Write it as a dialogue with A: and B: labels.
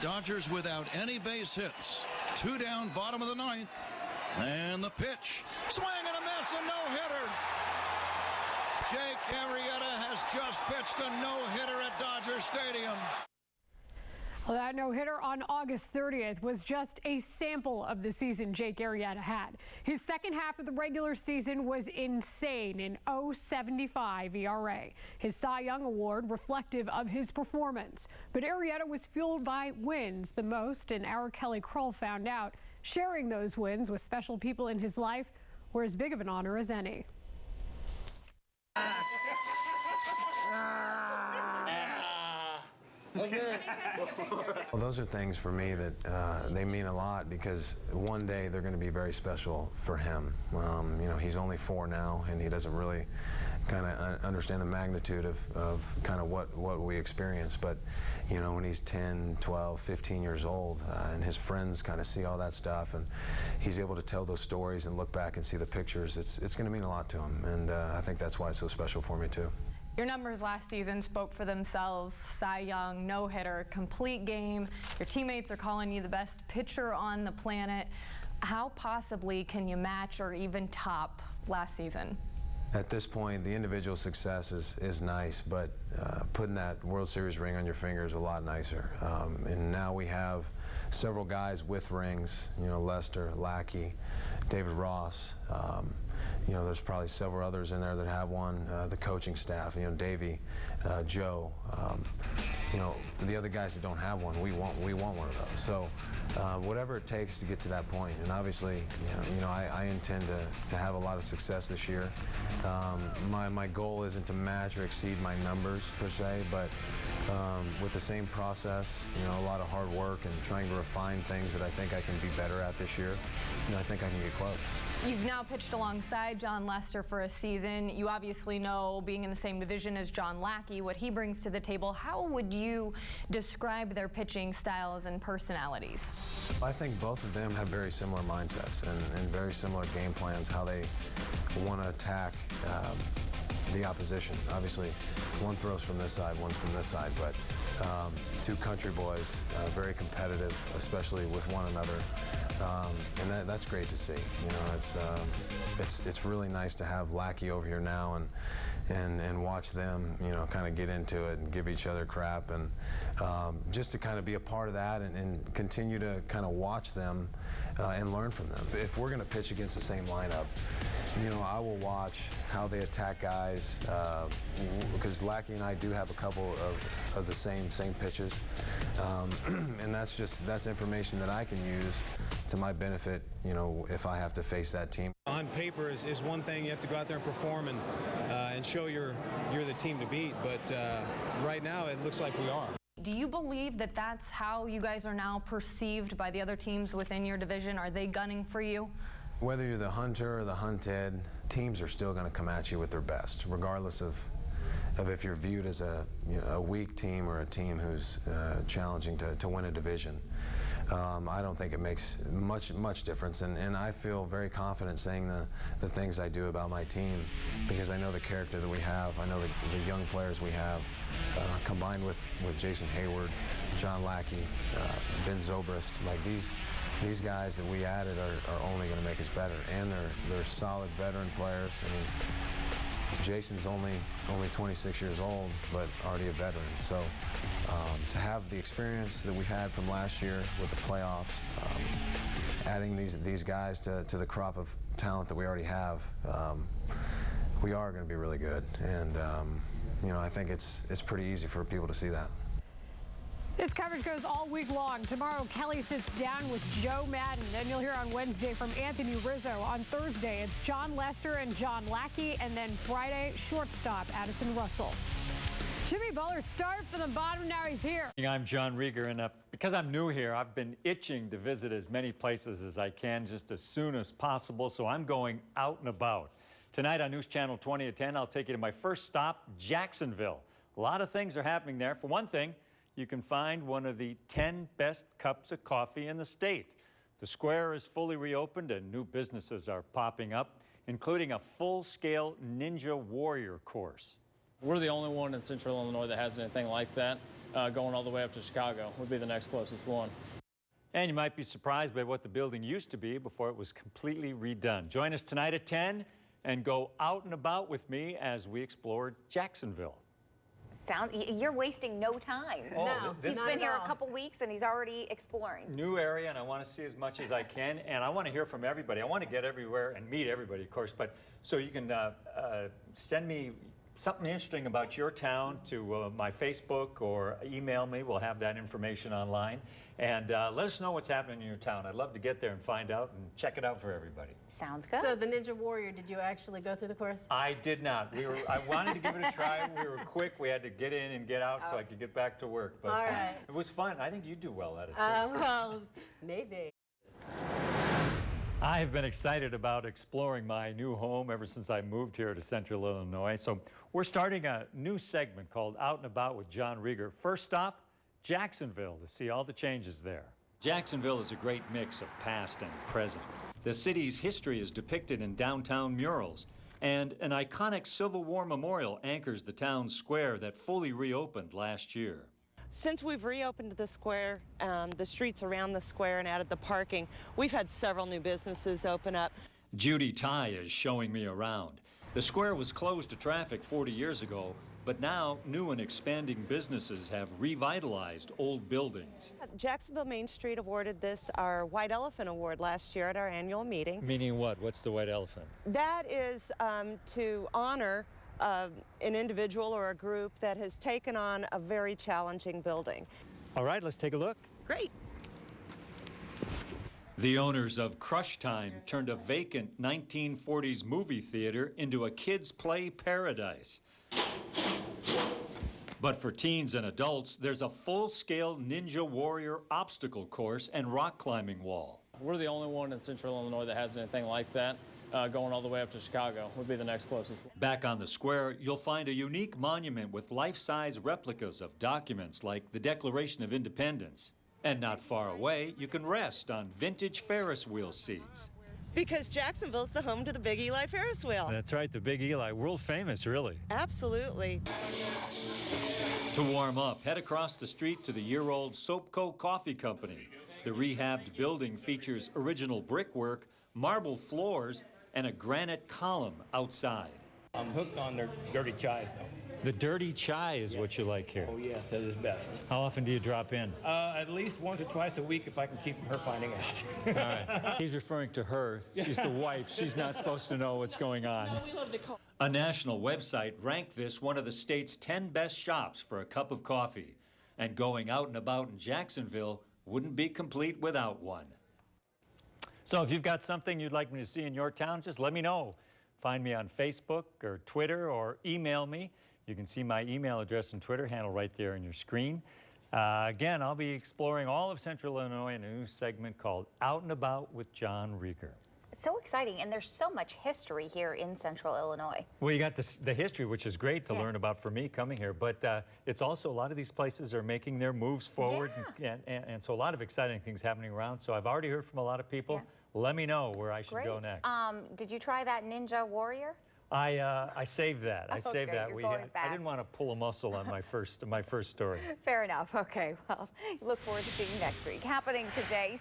A: Dodgers without any base hits. 2 down, bottom of the 9th. And the pitch. Swing and a miss, a no-hitter. Jake Arrieta has just pitched a no-hitter at Dodger Stadium.
B: Well, that no-hitter on August 30th was just a sample of the season Jake Arrieta had. His second half of the regular season was insane, in .075 ERA. His Cy Young Award reflective of his performance. But Arrieta was fueled by wins, the most, and our Kelly Krull found out sharing those wins with special people in his life were as big of an honor as any.
C: Well, those are things for me that they mean a lot, because one day they're going to be very special for him. You know, he's only 4 now, and he doesn't really kind of understand the magnitude of kind of what we experience. But, you know, when he's 10, 12, 15 years old, and his friends kind of see all that stuff, and he's able to tell those stories and look back and see the pictures, it's going to mean a lot to him. And I think that's why it's so special for me, too.
D: Your numbers last season spoke for themselves. Cy Young, no-hitter, complete game. Your teammates are calling you the best pitcher on the planet. How possibly can you match or even top last season?
C: At this point, the individual success is nice, but putting that World Series ring on your finger is a lot nicer. And now we have several guys with rings, you know, Lester, Lackey, David Ross. You know, there's probably several others in there that have one. The coaching staff, you know, Davey, Joe. You know, the other guys that don't have one, we want one of those. So whatever it takes to get to that point. And obviously, you know, I intend to have a lot of success this year. My goal isn't to match or exceed my numbers per se, but with the same process, you know, a lot of hard work and trying to refine things that I think I can be better at this year, you know, I think I can get close.
D: You've now pitched alongside John Lester for a season. You obviously know, being in the same division as John Lackey, what he brings to the table. How would you describe their pitching styles and personalities?
C: I think both of them have very similar mindsets and very similar game plans, how they want to attack the opposition. Obviously, one throws from this side, one's from this side, but 2 country boys, very competitive, especially with one another. And that's great to see. You know, it's really nice to have Lackey over here now and watch them, you know, kind of get into it and give each other crap, and just to kind of be a part of that and continue to kind of watch them and learn from them. If we're going to pitch against the same lineup, you know, I will watch how they attack guys, because Lackey and I do have a couple of the same pitches, and that's information that I can use to my benefit, you know, if I have to face that team.
E: On paper is one thing. You have to go out there and perform and show you're the team to beat, but right now it looks like we are.
D: Do you believe that that's how you guys are now perceived by the other teams within your division? Are they gunning for you?
C: Whether you're the hunter or the hunted, teams are still going to come at you with their best, regardless of if you're viewed as a weak team or a team who's challenging to win a division. I don't think it makes much difference, and I feel very confident saying the things I do about my team, because I know the character that we have. I know the young players we have, combined with Jason Hayward, John Lackey, Ben Zobrist. Like these guys that we added are only going to make us better, and they're solid veteran players. I mean, Jason's only 26 years old, but already a veteran. So to have the experience that we had from last year with the playoffs, adding these guys to the crop of talent that we already have, we are going to be really good. And you know, I think it's pretty easy for people to see that.
B: This coverage goes all week long. Tomorrow, Kelly sits down with Joe Madden. Then you'll hear on Wednesday from Anthony Rizzo. On Thursday, it's John Lester and John Lackey. And then Friday, shortstop Addison Russell. Jimmy Butler started from the bottom. Now he's here.
F: I'm John Rieger, and because I'm new here, I've been itching to visit as many places as I can just as soon as possible. So I'm going out and about. Tonight on News Channel 20 at 10, I'll take you to my first stop, Jacksonville. A lot of things are happening there. For one thing, you can find one of the 10 best cups of coffee in the state. The square is fully reopened and new businesses are popping up, including a full-scale Ninja Warrior course.
G: We're the only one in Central Illinois that has anything like that. going all the way up to Chicago would be the next closest one.
F: And you might be surprised by what the building used to be before it was completely redone. Join us tonight at 10 and go out and about with me as we explore Jacksonville.
H: You're wasting no time.
F: Oh,
H: No,
F: this-
H: he's been here a couple weeks and he's already exploring.
F: New area, and I want to see as much as I can, and I want to hear from everybody. I want to get everywhere and meet everybody, of course, but so you can send me something interesting about your town to my Facebook or email me. We'll have that information online, and let us know what's happening in your town. I'd love to get there and find out and check it out for everybody.
H: Sounds good.
I: So the Ninja Warrior, did you actually go through the course?
F: I did not. I wanted to give it a try. We were quick. We had to get in and get out so I could get back to work. But
I: All right.
F: it was fun. I think you do well at it, too.
I: Well, maybe.
F: I have been excited about exploring my new home ever since I moved here to Central Illinois. So we're starting a new segment called Out and About with John Rieger. First stop, Jacksonville, to see all the changes there. Jacksonville is a great mix of past and present. The city's history is depicted in downtown murals, and an iconic Civil War memorial anchors the town square that fully reopened last year.
J: Since we've reopened the square, the streets around the square and added the parking, we've had several new businesses open up.
F: Judy Ty is showing me around. The square was closed to traffic 40 years ago, but now new and expanding businesses have revitalized old buildings.
J: Jacksonville Main Street awarded this our White Elephant Award last year at our annual meeting.
F: Meaning what? What's the white elephant?
J: That is to honor an individual or a group that has taken on a very challenging building.
F: All right, let's take a look.
J: Great.
F: The owners of Crush Time turned a vacant 1940s movie theater into a kids' play paradise. But for teens and adults, there's a full-scale Ninja Warrior obstacle course and rock climbing wall.
G: We're the only one in Central Illinois that has anything like that. Going all the way up to Chicago would be the next closest one.
F: Back on the square, you'll find a unique monument with life-size replicas of documents like the Declaration of Independence. And not far away, you can rest on vintage Ferris wheel seats.
J: Because Jacksonville's the home to the Big Eli Ferris wheel.
F: That's right, the Big Eli, world famous, really.
J: Absolutely.
F: To warm up, head across the street to the year-old Soapco Coffee Company. The rehabbed building features original brickwork, marble floors, and a granite column outside.
K: I'm hooked on their dirty chais, though.
F: The dirty chai is what you like here.
K: Oh, yes, that is best.
F: How often do you drop in?
K: At least once or twice a week if I can keep her finding out.
F: All right. He's referring to her. She's the wife. She's not supposed to know what's going on.
J: No, we love to call.
F: A national website ranked this one of the state's 10 best shops for a cup of coffee. And going out and about in Jacksonville wouldn't be complete without one. So if you've got something you'd like me to see in your town, just let me know. Find me on Facebook or Twitter or email me. You can see my email address and Twitter handle right there on your screen. Again, I'll be exploring all of Central Illinois in a new segment called Out and About with John Rieger.
H: So exciting, and there's so much history here in Central Illinois.
F: Well, you got the history, which is great to learn about for me coming here, but it's also a lot of these places are making their moves forward, and so a lot of exciting things happening around. So I've already heard from a lot of people.
H: Yeah.
F: Let me know where I should go next.
H: Did you try that Ninja Warrior?
F: I saved that. I saved
H: Okay,
F: that.
H: you're going back.
F: I didn't want to pull a muscle on my first story.
H: Fair enough. Okay, well, look forward to seeing you next week. Happening today.